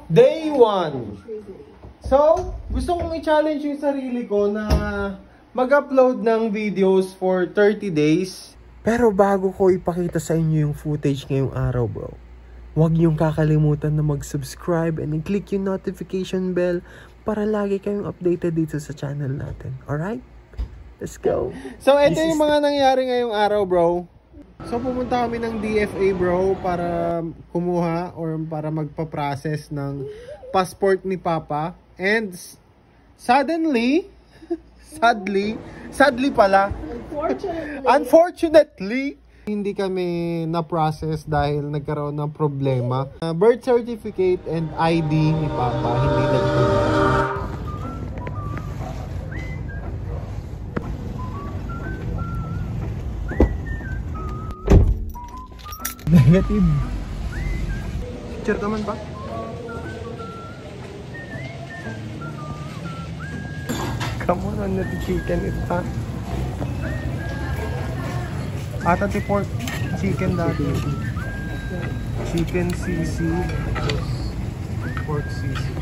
Day 1. So, gusto kong i-challenge yung sarili ko na mag-upload ng videos for 30 days. Pero bago ko ipakita sa inyo yung footage ngayong araw, bro, huwag niyong kakalimutan na mag-subscribe and i-click yung notification bell para lagi kayong updated dito sa channel natin. Alright? Let's go. So, ito yung mga nangyari ngayong araw, bro. So, pumunta kami ng DFA, bro, para kumuha or para magpa-process ng passport ni Papa. And sadly pala, unfortunately, hindi kami na-process dahil nagkaroon ng problema. Birth certificate and ID ni Papa hindi nagpunta. Negative. Picture ka man ba? Come on, the chicken ita. Ata ti pork chicken dati. Chicken sisig. Pork sisig.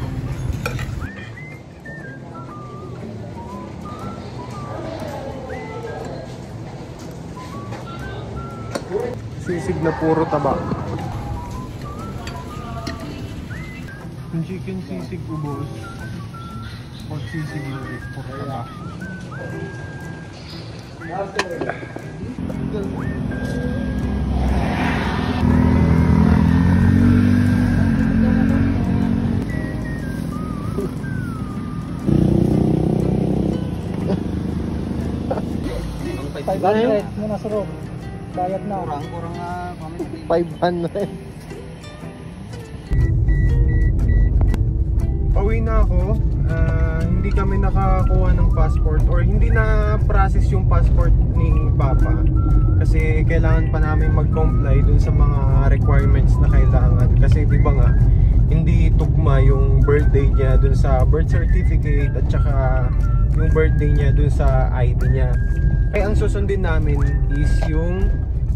Sisig na puro taba. Yung chicken sisig ubos. Pork sisig ulit. Puro taba. $500 muna sa room. Bayad na. Kurang 500. Pauwi na ako. Hindi kami nakakuha ng passport or hindi na process yung passport ni Papa kasi kailangan pa namin mag-comply dun sa mga requirements na kailangan kasi di ba nga hindi tugma yung birthday niya dun sa birth certificate at saka yung birthday niya dun sa ID niya. Kaya ang susundin namin is yung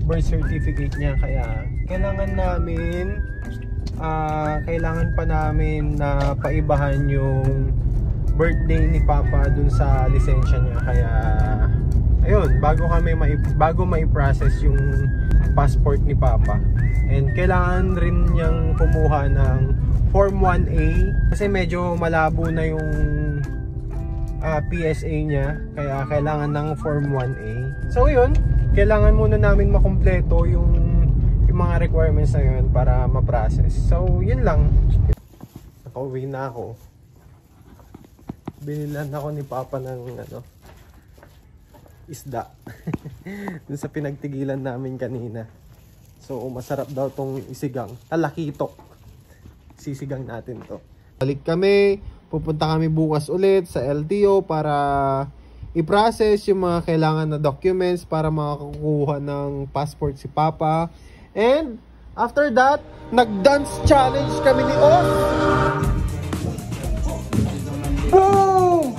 birth certificate niya, kaya kailangan pa namin na paibahan yung birthday ni Papa dun sa lisensya niya. Kaya ayun, bago mai-process yung passport ni Papa, and kailangan rin niyang kumuha ng Form 1A kasi medyo malabo na yung PSA niya, kaya kailangan ng Form 1A. So yun, kailangan muna namin makumpleto yung mga requirements na yun para ma-process. So yun lang. Nakauwi na ako. Binilan ako ni Papa ng isda dun sa pinagtigilan namin kanina. So masarap daw tong isigang, talakitok. Sisigang natin to. Balik kami, pupunta kami bukas ulit sa LTO para i-process yung mga kailangan na documents para makakuha ng passport si Papa. And after that, nag-dance challenge kami ni Oz. Boom!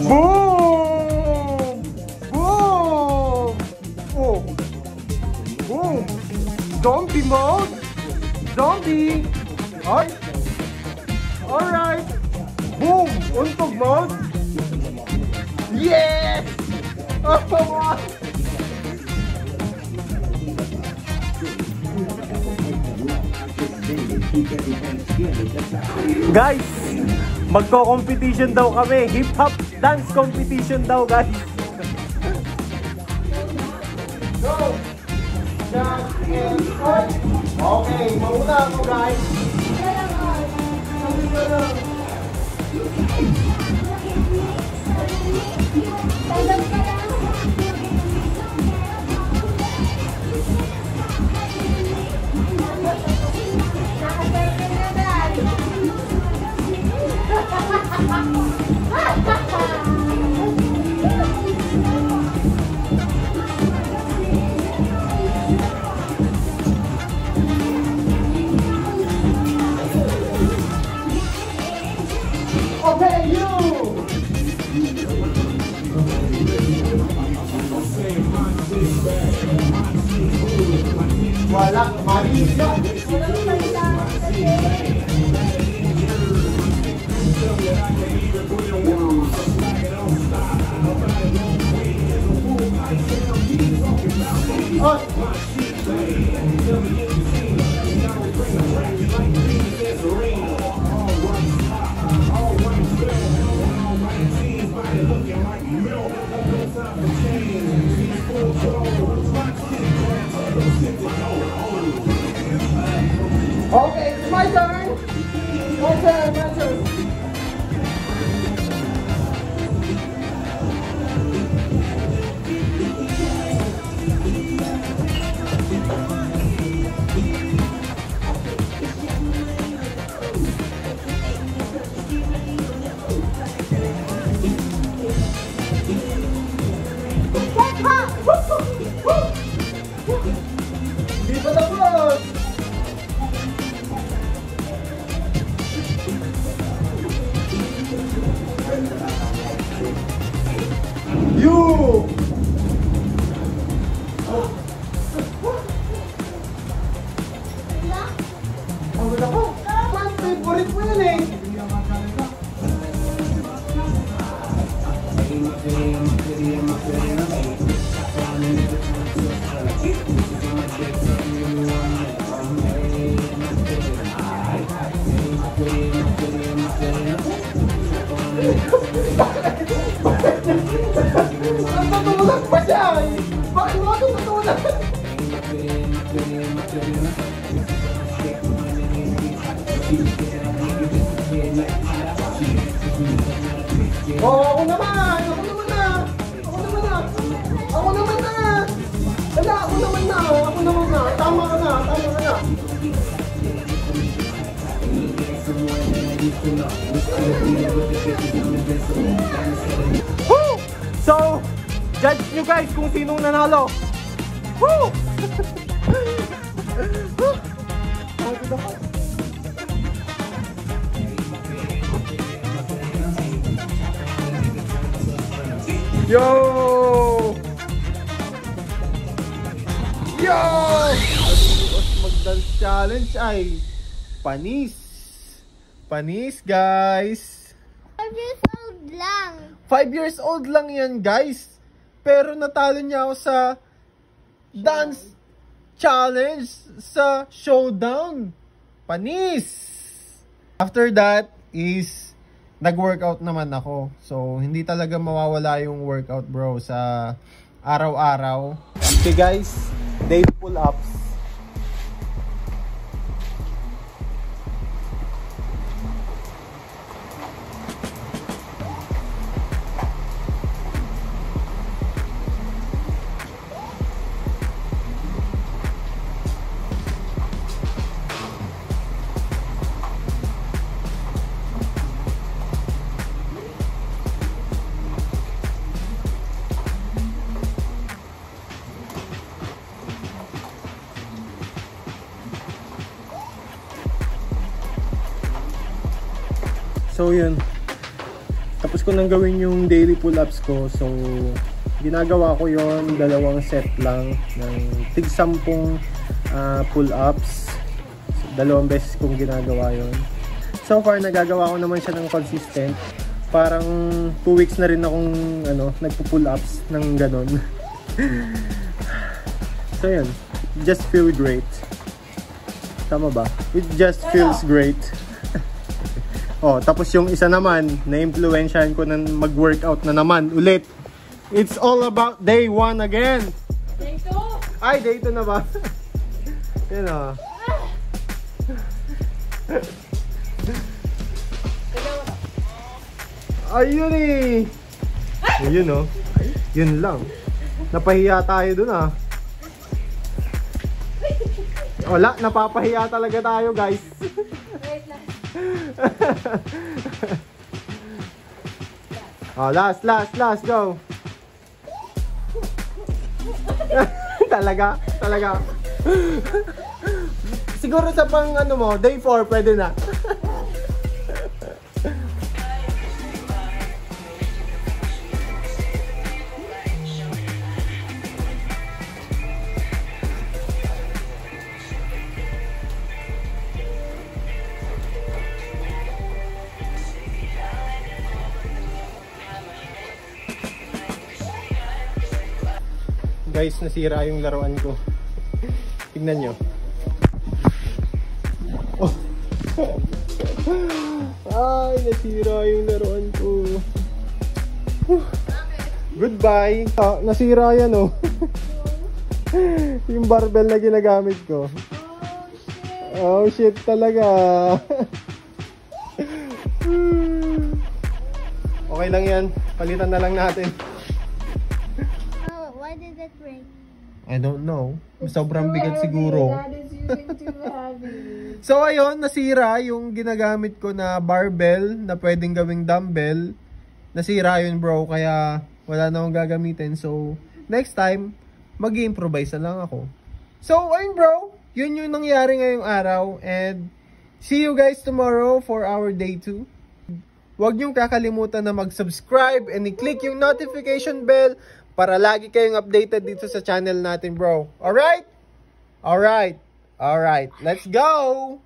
Boom! Boom! Oh! Boom! Zombie mode! Zombie! Alright! Alright! Boom! Untog mode! Yes! Oh, come on! Guys, magko-competition daw kami. Hip-hop dance competition daw, guys. Go! Okay, mauna ako, guys. Okay, you! Wala, mali. Okay, it's my turn. My turn, my turn. Di pa tapos. You! Ang wala ko. Ang favorite mo yun eh. Natutulog pa siya eh! Bakit mo ako natutulog? Oh, ako naman! Ako naman na! Ako naman na! Ako naman na! Wala, ako naman na! Ako naman na! Tama ka na! Tama ka na! Woo! So, judge nyo guys kung sinong nanalo. Woo! Yo! Yo! Mag-dance challenge ay panis. Panis, guys. 5 years old lang. 5 years old lang yan, guys. Pero natalo niya ako sa dance challenge sa showdown. Panis! After that is nag-workout naman ako. So, hindi talaga mawawala yung workout, bro, sa araw-araw. Okay, guys. Day pull-ups. So yun, tapos ko nang gawin yung daily pull-ups ko. So ginagawa ko yon, 2 set lang ng tig 10 pull-ups. So, 2 beses kong ginagawa yon. So far nagagawa ko naman siya ng consistent. Parang 2 weeks na rin akong nagpo-pull-ups ng ganon. So yun, just feel great. Tama ba? It just feels great. Oh, tapos yung isa naman, na-influensyahan ko na mag-workout na naman ulit. It's all about day 1 again. Day 2? Ay, day 2 na ba? Yan o. Ayun eh. Ayun o. Yun lang. Napahiya tayo dun ah. Wala, napapahiya talaga tayo guys. Wait lang. Oh, last, go. talaga. Siguro sa pang day 4 pwede na. guys, nasira yung laruan ko. Tignan nyo. Oh. Ay, nasira yung laruan ko. Goodbye. Nasira yan oh. Yung barbell na ginagamit ko. Oh shit talaga. Okay lang yan. Palitan na lang natin. Oh, why did it break? I don't know. Sobrang bigat siguro. Dad is using too heavy. So ayun, nasira yung ginagamit ko na barbell na pwedeng gawing dumbbell. Nasira yun bro, kaya wala na akong gagamitin. So next time, mag-i-improvise na lang ako. So ayun bro, yun yung nangyari ngayong araw. And see you guys tomorrow for our day 2. Huwag niyong kakalimutan na mag-subscribe and i-click yung notification bell para lagi kayong updated dito sa channel natin bro. Alright? Alright. Alright. Let's go!